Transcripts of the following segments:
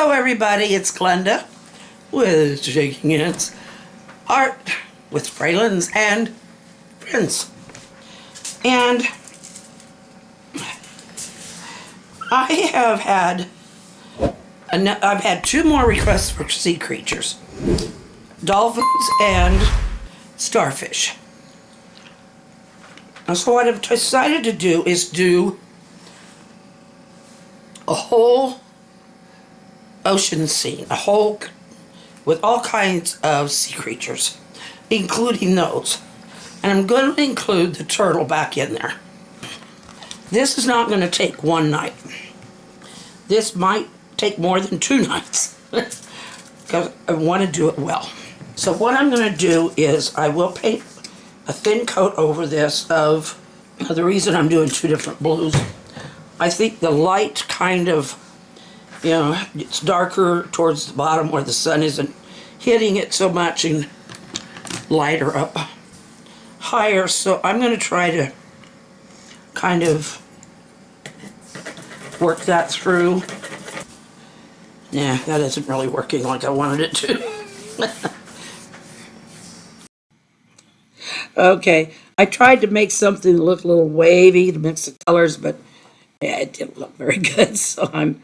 Hello everybody, it's Glenda with Shaking Hands Art with Fralins and Friends. And I've had two more requests for sea creatures. Dolphins and starfish. And so what I've decided to do is do a whole ocean scene, a whole with all kinds of sea creatures, including those. And I'm going to include the turtle back in there. This is not going to take one night. This might take more than 2 nights because I want to do it well. So what I'm going to do is I will paint a thin coat over this of, the reason I'm doing 2 different blues, I think the light kind of, it's darker towards the bottom where the sun isn't hitting it so much and lighter up higher. So I'm going to try to kind of work that through. Yeah, that isn't really working like I wanted it to. Okay, I tried to make something look a little wavy to mix the colors, but yeah, it didn't look very good, so I'm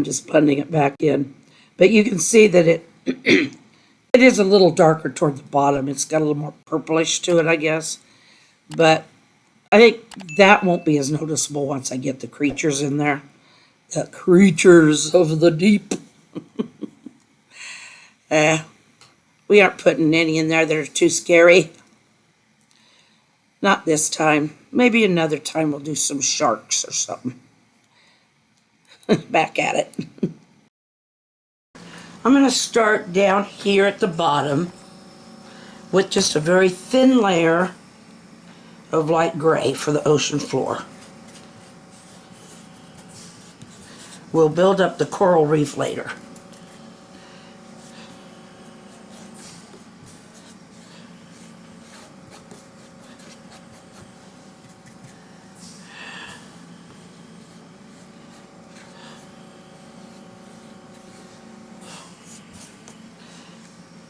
just blending it back in. But you can see that it it is a little darker toward the bottom. It's got a little more purplish to it, I guess. But I think that won't be as noticeable once I get the creatures in there. The creatures of the deep. We aren't putting any in there that are too scary. Not this time. Maybe another time we'll do some sharks or something. Back at it. I'm going to start down here at the bottom with just a very thin layer of light gray for the ocean floor. We'll build up the coral reef later.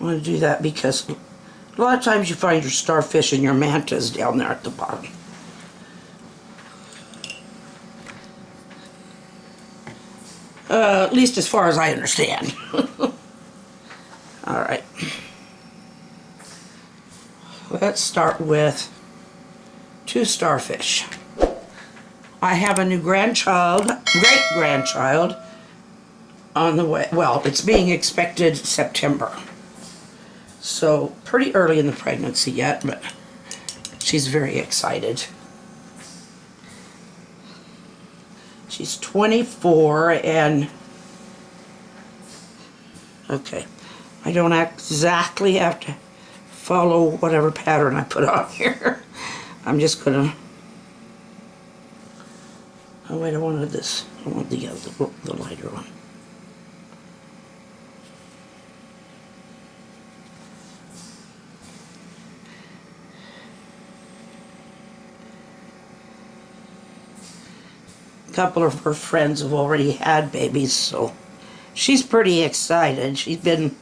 I want to do that because a lot of times you find your starfish and your mantas down there at the bottom. At least as far as I understand. Alright. Let's start with 2 starfish. I have a new great-grandchild on the way. Well, it's being expected September. So, pretty early in the pregnancy yet, but she's very excited. She's 24 and, okay, I don't exactly have to follow whatever pattern I put on here. I'm just gonna, oh wait, I wanted this, I want the lighter one. A couple of her friends have already had babies, so she's pretty excited. She's been,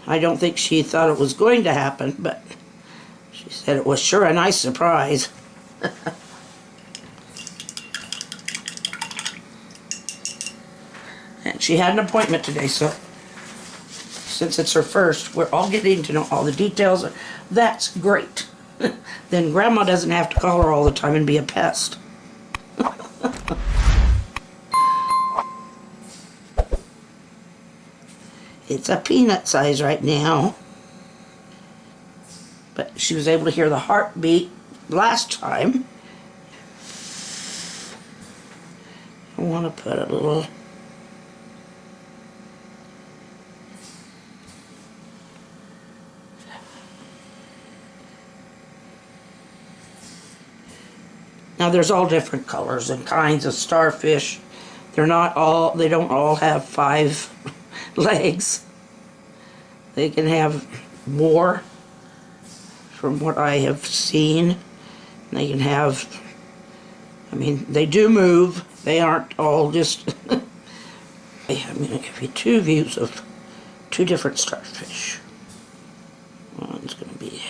I don't think she thought it was going to happen, but she said it was sure a nice surprise. And she had an appointment today, so since it's her first, we're all getting to know all the details. That's great. Then Grandma doesn't have to call her all the time and be a pest. It's a peanut size right now. But she was able to hear the heartbeat last time. I want to put a little... Now there's all different colors and kinds of starfish. They don't all have 5 legs. They can have more, from what I have seen. They can have I mean, they do move. They aren't all just... I'm going to give you two views of two different starfish. One's going to be...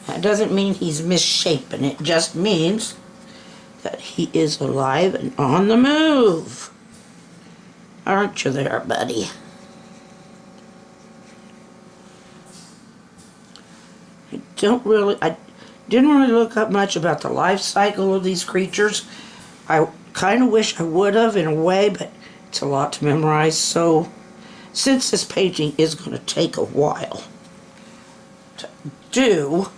That doesn't mean he's misshapen. It just means that he is alive and on the move. Aren't you there, buddy? I didn't really look up much about the life cycle of these creatures. I kind of wish I would have in a way, but it's a lot to memorize. So since this painting is going to take a while to do,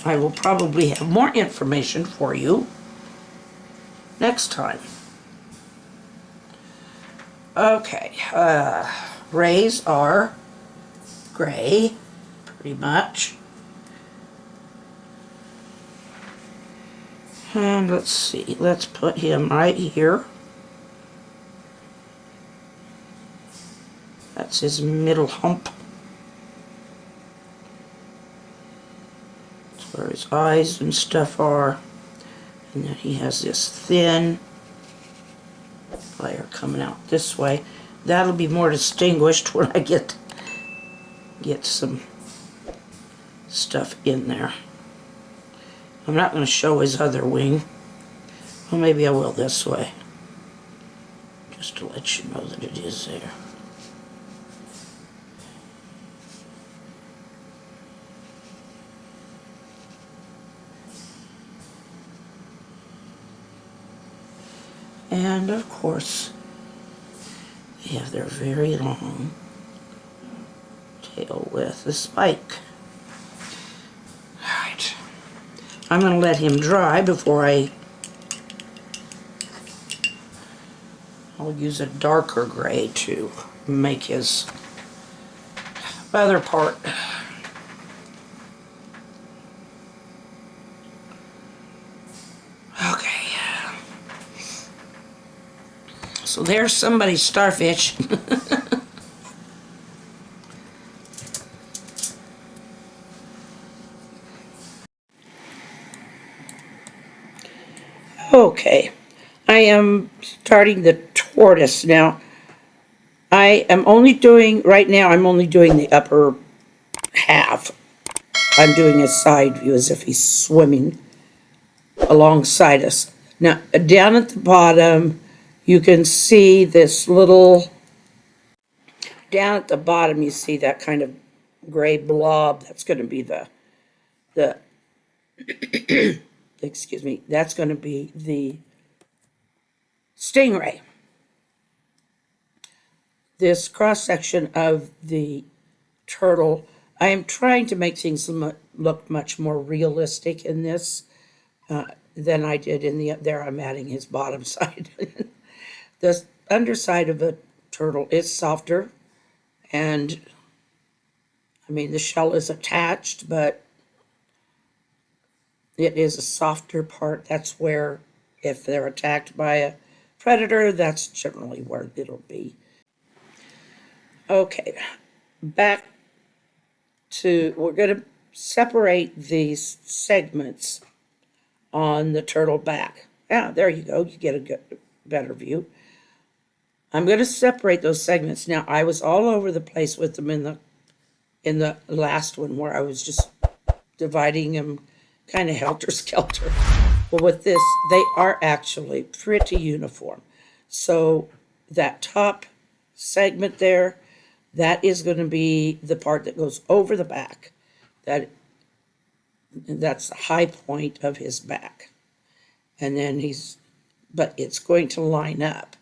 I will probably have more information for you next time. Okay, rays are gray, pretty much. And let's see, let's put him right here. That's his middle hump. That's where his eyes and stuff are. And then he has this thin layer coming out this way. That'll be more distinguished when I get some stuff in there. I'm not going to show his other wing. Well, maybe I will this way. Just to let you know that it is there. And of course, they have their very long tail with the spike. Alright. I'm going to let him dry before I'll use a darker gray to make his other part. Okay. So there's somebody's starfish. Okay, I am starting the tortoise now. I am only doing, right now I'm only doing the upper half. I'm doing a side view as if he's swimming alongside us. Now, down at the bottom, you can see this little, down at the bottom you see that kind of gray blob. That's going to be the excuse me, that's going to be the stingray. This cross-section of the turtle, I am trying to make things look much more realistic in this than I did in the, there I'm adding his bottom side. The underside of a turtle is softer, and I mean the shell is attached, but it is a softer part. That's where, if they're attacked by a predator, that's generally where it'll be. Okay, back to, we're going to separate these segments on the turtle back. Yeah, there you go. You get a good, better view. I'm going to separate those segments. Now, I was all over the place with them in the last one where I was just dividing them kind of helter-skelter. Well, with this, they are actually pretty uniform. So that top segment there, that is going to be the part that goes over the back. That's the high point of his back. And then but it's going to line up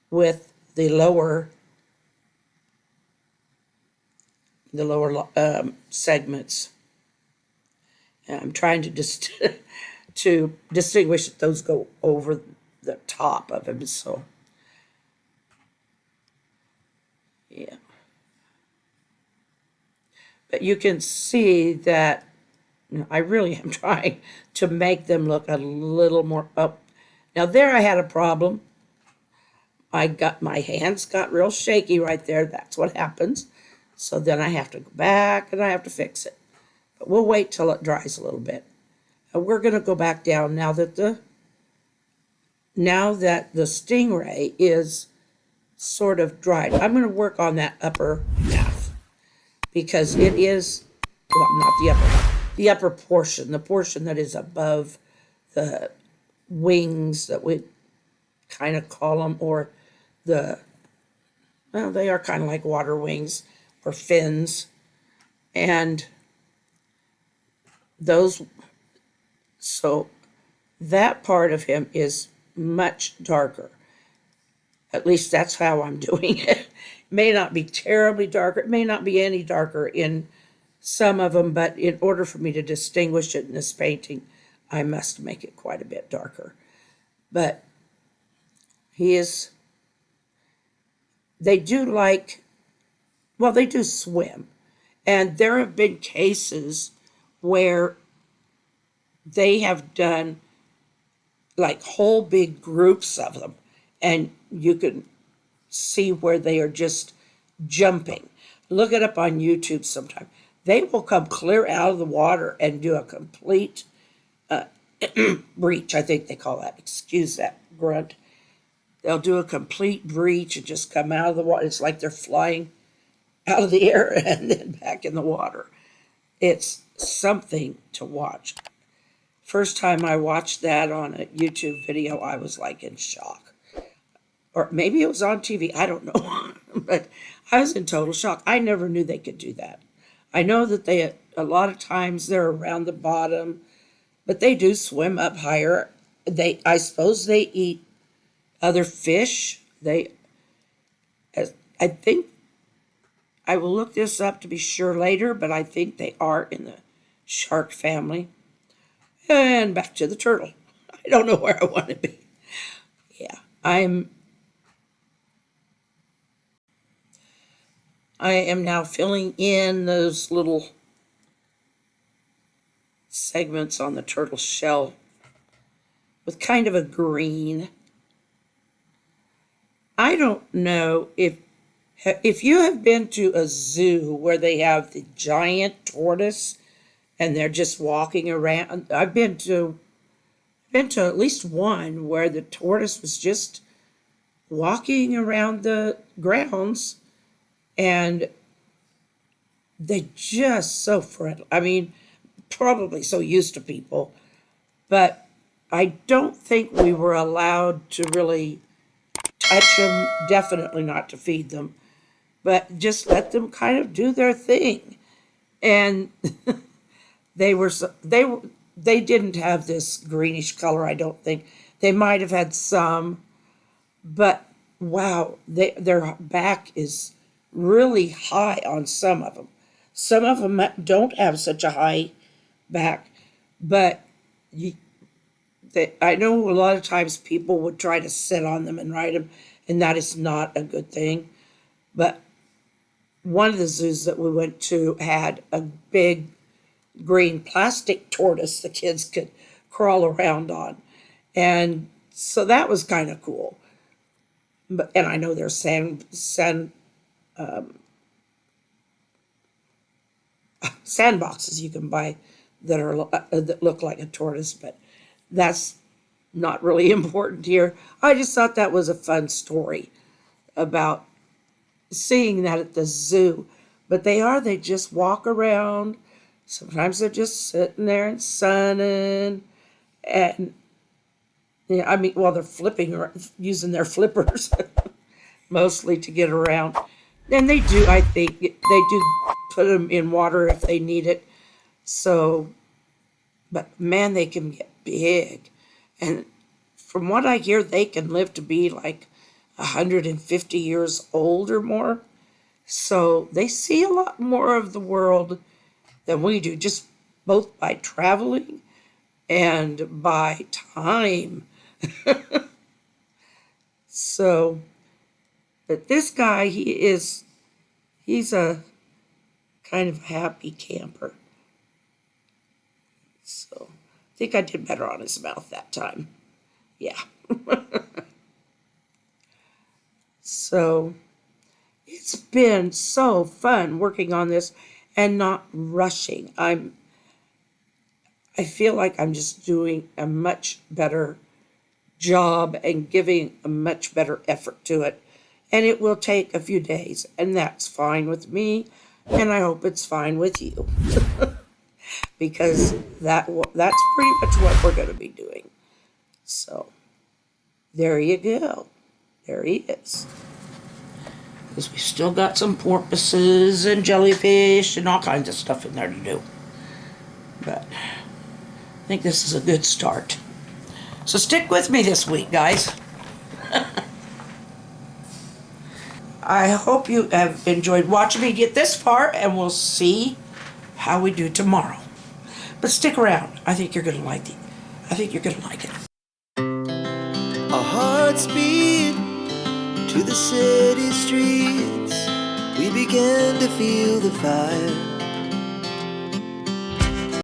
with the lower the lower segments. And I'm trying to just to distinguish that those go over the top of him. So, yeah. But you can see that I really am trying to make them look a little more up. Now there I had a problem. My hands got real shaky right there. That's what happens. So then I have to go back and I have to fix it. But we'll wait till it dries a little bit. And we're going to go back down now that the stingray is sort of dried. I'm going to work on that upper half because it is, well, not the upper portion, the portion that is above the wings that we kind of call them, or well, they are kind of like water wings or fins. And so that part of him is much darker. At least that's how I'm doing it. It may not be terribly darker. It may not be any darker in some of them, but in order for me to distinguish it in this painting, I must make it quite a bit darker. But they do swim. And there have been cases where they have done like whole big groups of them, and you can see where they are just jumping. Look it up on YouTube sometime. They will come clear out of the water and do a complete breach, I think they call that. Excuse that grunt. They'll do a complete breach and just come out of the water. It's like they're flying out of the air and then back in the water. It's something to watch. First time I watched that on a YouTube video, I was like in shock. Or maybe it was on TV, I don't know. But I was in total shock. I never knew they could do that. I know that a lot of times they're around the bottom, but they do swim up higher. I suppose they eat other fish. I think, I will look this up to be sure later, but I think they are in the shark family. And back to the turtle. I don't know where I want to be. Yeah, I am now filling in those little segments on the turtle shell with kind of a green. I don't know if you have been to a zoo where they have the giant tortoise and they're just walking around. I've been to at least one where the tortoise was just walking around the grounds, and they just so friendly. I mean, probably so used to people, but I don't think we were allowed to really touch them, definitely not to feed them, but just let them kind of do their thing. And they didn't have this greenish color, I don't think. They might have had some, but wow, their back is really high on some of them. Some of them don't have such a high back, but I know a lot of times people would try to sit on them and ride them, and that is not a good thing. But one of the zoos that we went to had a big green plastic tortoise the kids could crawl around on. And so that was kind of cool. And I know there's sandboxes you can buy that look like a tortoise, but that's not really important here. I just thought that was a fun story about seeing that at the zoo. But they just walk around. Sometimes they're just sitting there and sunning. And, yeah, I mean, well, they're flipping or using their flippers mostly to get around. And they do, I think, they do put them in water if they need it. So, but man, they can get big. And from what I hear, they can live to be like 150 years old or more. So they see a lot more of the world than we do, just both by traveling and by time. So, but this guy, he's a kind of happy camper. So, I think I did better on his mouth that time. Yeah. So, it's been so fun working on this and not rushing. I feel like I'm just doing a much better job and giving a much better effort to it. And it will take a few days, and that's fine with me, and I hope it's fine with you. Because that's pretty much what we're going to be doing. So, there you go. There he is. Because we still got some porpoises and jellyfish and all kinds of stuff in there to do. But I think this is a good start. So stick with me this week, guys. I hope you have enjoyed watching me get this far, and we'll see how we do tomorrow. But stick around. I think you're going to like it. I think you're going to like it. Our hearts beat to the city streets. We began to feel the fire.